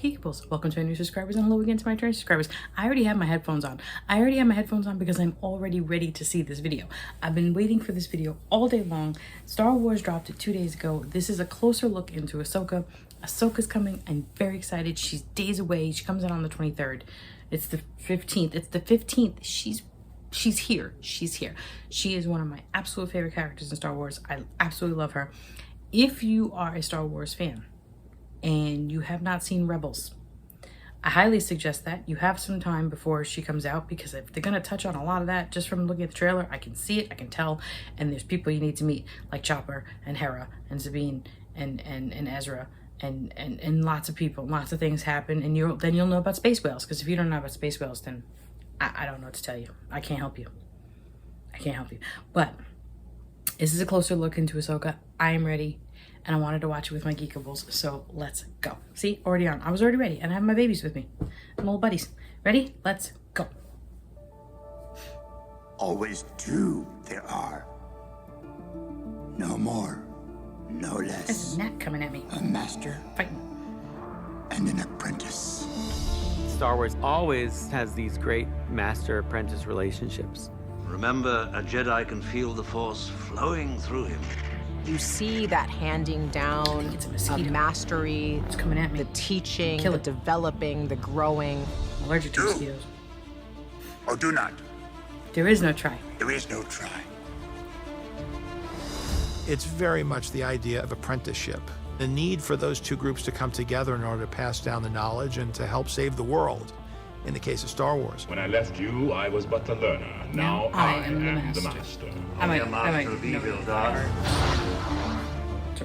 Geekables. Welcome to my new subscribers and hello again to my returning subscribers. I already have my headphones on. I already have my headphones on because I'm already ready to see this video. I've been waiting for this video all day long. Star Wars dropped it 2 days ago. This is a closer look into Ahsoka. Ahsoka's coming. I'm very excited. She's days away. She comes out on the 23rd. It's the 15th. It's the 15th. She's here. She's here. She is one of my absolute favorite characters in Star Wars. I absolutely love her. If you are a Star Wars fan and you have not seen Rebels, I highly suggest that you have some time before she comes out, because if they're going to touch on a lot of that, just from looking at the trailer, I can see it, I can tell, and there's people you need to meet, like Chopper and Hera and Sabine and Ezra and lots of people, lots of things happen, and then you'll know about space whales, because if you don't know about space whales, then I don't know what to tell you. I can't help you. I can't help you. But this is a closer look into Ahsoka. I am ready. And I wanted to watch it with my Geekables, so let's go. See, already on. I was already ready, and I have my babies with me. My little buddies. Ready? Let's go. Always two there are. No more, no less. There's a gnat coming at me. A master Fighting. and an apprentice. Star Wars always has these great master-apprentice relationships. Remember, a Jedi can feel the Force flowing through him. You see that handing down It's a of mosquito. mastery, It's coming at me. the teaching, Kill the it. developing, the growing. I'm allergic to Do. mosquitoes. Or do not. There is no try. There is no try. It's very much the idea of apprenticeship. The need for those two groups to come together in order to pass down the knowledge and to help save the world, in the case of Star Wars. When I left you, I was but a learner. Now I am the master. Only a master of evil, God.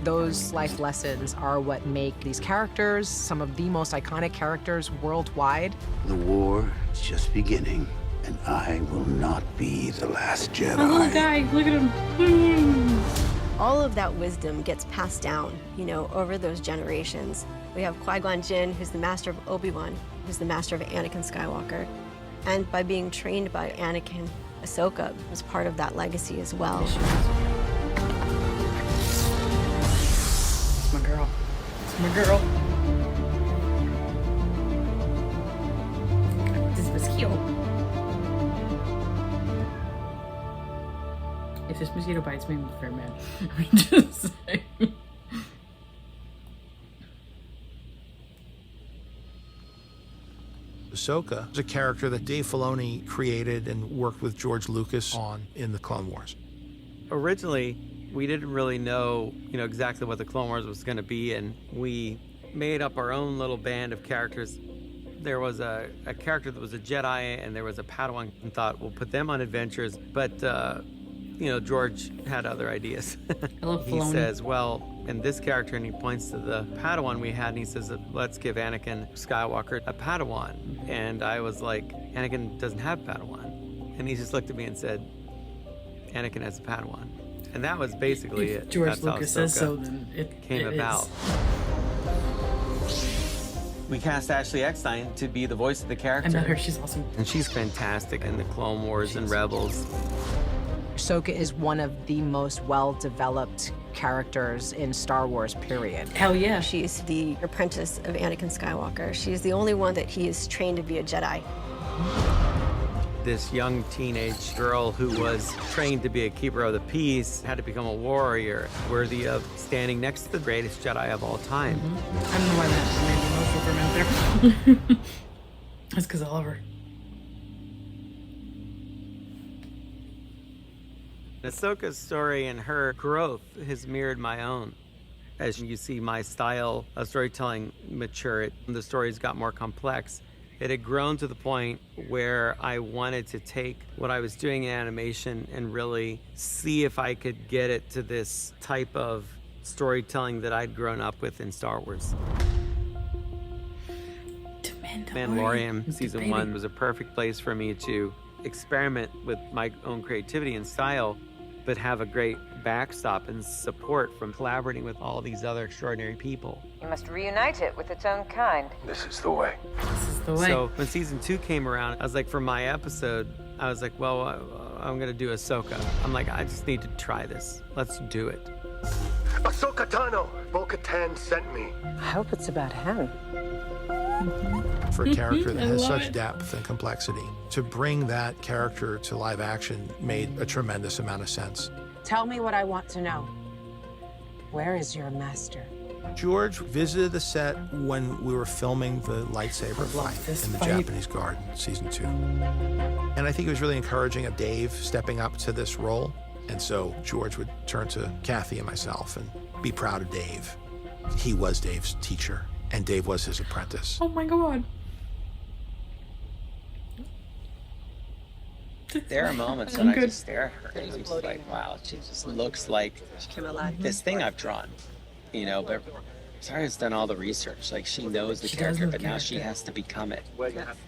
Those life lessons are what make these characters some of the most iconic characters worldwide. The war is just beginning, and I will not be the last Jedi. Oh, little guy, look at him. All of that wisdom gets passed down, over those generations. We have Qui-Gon Jinn, who's the master of Obi-Wan, who's the master of Anakin Skywalker. And by being trained by Anakin, Ahsoka was part of that legacy as well. It's my girl. It's my girl. This mosquito. If this mosquito bites me, I'm very mad. I'm just saying. Ahsoka is a character that Dave Filoni created and worked with George Lucas on in the Clone Wars. Originally, we didn't really know, exactly what the Clone Wars was going to be, and we made up our own little band of characters. There was a character that was a Jedi, and there was a Padawan, and thought we'll put them on adventures, but George had other ideas. I love He Filoni. says, well, in this character, and he points to the Padawan we had, and he says, let's give Anakin Skywalker a Padawan. And I was like, Anakin doesn't have Padawan. And he just looked at me and said, Anakin has a Padawan. And that was basically If it. George That's how Lucas says so, Ahsoka then it came it about. We cast Ashley Eckstein to be the voice of the I character. met her. She's awesome. And she's fantastic in the Clone Wars and Rebels. Ahsoka is one of the most well-developed characters in Star Wars, period. Hell yeah. She's the apprentice of Anakin Skywalker. She's the only one that he is trained to be a Jedi. This young teenage girl who was trained to be a keeper of the peace had to become a warrior worthy of standing next to the greatest Jedi of all time. I don't know why that made me emotional for a minute there. That's because I love her. Ahsoka's story and her growth has mirrored my own. As you see my style of storytelling mature, the stories got more complex. It had grown to the point where I wanted to take what I was doing in animation and really see if I could get it to this type of storytelling that I'd grown up with in Star Wars. Mandalorian season 1 was a perfect place for me to experiment with my own creativity and style, but have a great backstop and support from collaborating with all these other extraordinary people. You must reunite it with its own kind. This is the way. This is the way. So when season 2 came around, I was like, for my episode, I was like, well, I'm gonna do Ahsoka. I'm like, I just need to try this. Let's do it. Ahsoka Tano, Bo-Katan sent me. I hope it's about him. For a character that I has love such it. depth and complexity, to bring that character to live action made a tremendous amount of sense. Tell me what I want to know. Where is your master? George visited the set when we were filming the lightsaber fight in the Japanese garden, season 2. And I think it was really encouraging of Dave stepping up to this role. And so George would turn to Kathy and myself and be proud of Dave. He was Dave's teacher, and Dave was his apprentice. Oh my God. There are moments when I just stare at her and I'm just like, wow, she just looks like this thing I've drawn, you know, but Sarah's done all the research. Like, she knows the character, but now she has to become it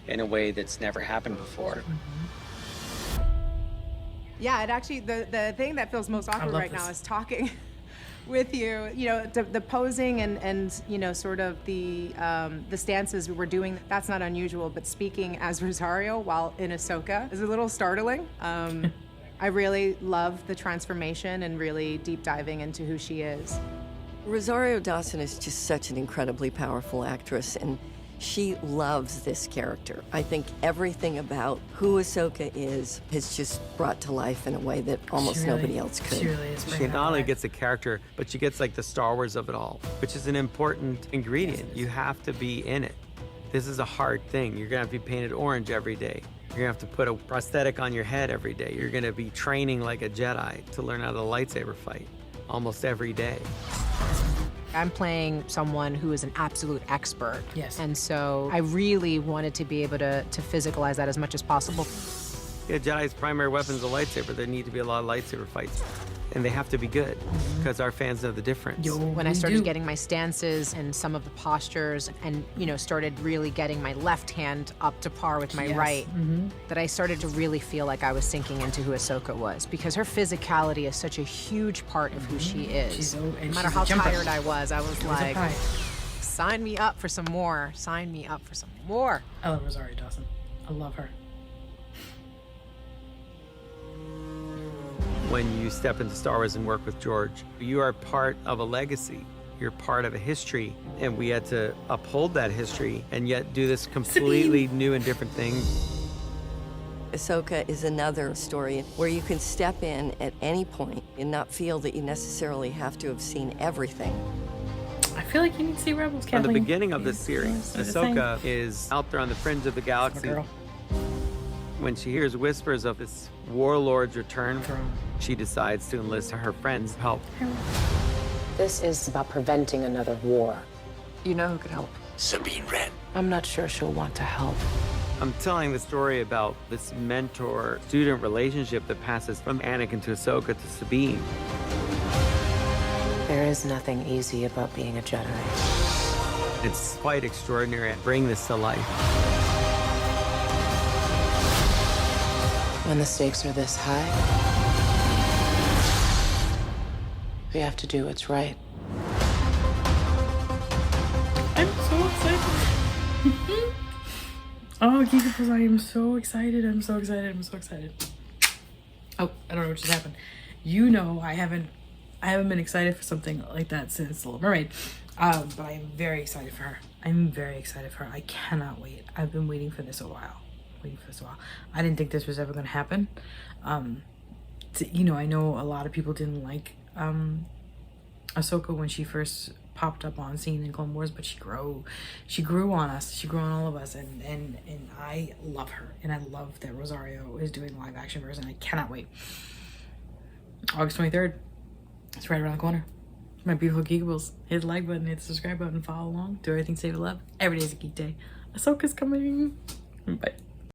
in a way that's never happened before. Yeah, it actually, the thing that feels most awkward right now is talking with you. You know, the posing and you know, sort of the stances we were doing, that's not unusual, but speaking as Rosario while in Ahsoka is a little startling. I really love the transformation and really deep diving into who she is. Rosario Dawson is just such an incredibly powerful actress, and she loves this character. I think everything about who Ahsoka is just brought to life in a way that almost nobody else could. She not only gets a character, but she gets like the Star Wars of it all, which is an important ingredient. You have to be in it. This is a hard thing. You're gonna have to be painted orange every day. You're gonna have to put a prosthetic on your head every day. You're gonna be training like a Jedi to learn how to lightsaber fight almost every day. I'm playing someone who is an absolute expert. Yes. And so I really wanted to be able to physicalize that as much as possible. Yeah, Jedi's primary weapon is a lightsaber. There need to be a lot of lightsaber fights. And they have to be good, because our fans know the difference. When I started getting my stances and some of the postures and, you know, started really getting my left hand up to par with my right, that I started to really feel like I was sinking into who Ahsoka was, because her physicality is such a huge part of who she is. No matter how tired I was like, sign me up for some more. Sign me up for some more. I love Rosario Dawson. I love her. When you step into Star Wars and work with George, you are part of a legacy. You're part of a history, and we had to uphold that history and yet do this completely new and different thing. Ahsoka is another story where you can step in at any point and not feel that you necessarily have to have seen everything. I feel like you need to see Rebels, Kathleen. From the beginning of this series, Ahsoka is out there on the fringe of the galaxy. When she hears whispers of this warlord's return, she decides to enlist her friends' help. This is about preventing another war. You know who could help? Sabine Wren. I'm not sure she'll want to help. I'm telling the story about this mentor-student relationship that passes from Anakin to Ahsoka to Sabine. There is nothing easy about being a Jedi. It's quite extraordinary to bring this to life. When the stakes are this high, we have to do what's right. I'm so excited. Oh, Geekables, I am so excited. I'm so excited. I'm so excited. Oh, I don't know what just happened. You know, I haven't been excited for something like that since Little Mermaid. But I am very excited for her. I'm very excited for her. I cannot wait. I've been waiting for this a while. I didn't think this was ever going to happen. You know, I know a lot of people didn't like Ahsoka when she first popped up on scene in Clone Wars, but she grew on us. She grew on all of us, and I love her, and I love that Rosario is doing live action version. I cannot wait. August 23rd. It's right around the corner. My beautiful Geekables, hit the like button, hit the subscribe button, follow along, do everything to save love. Every day's a geek day. Ahsoka's coming. Bye.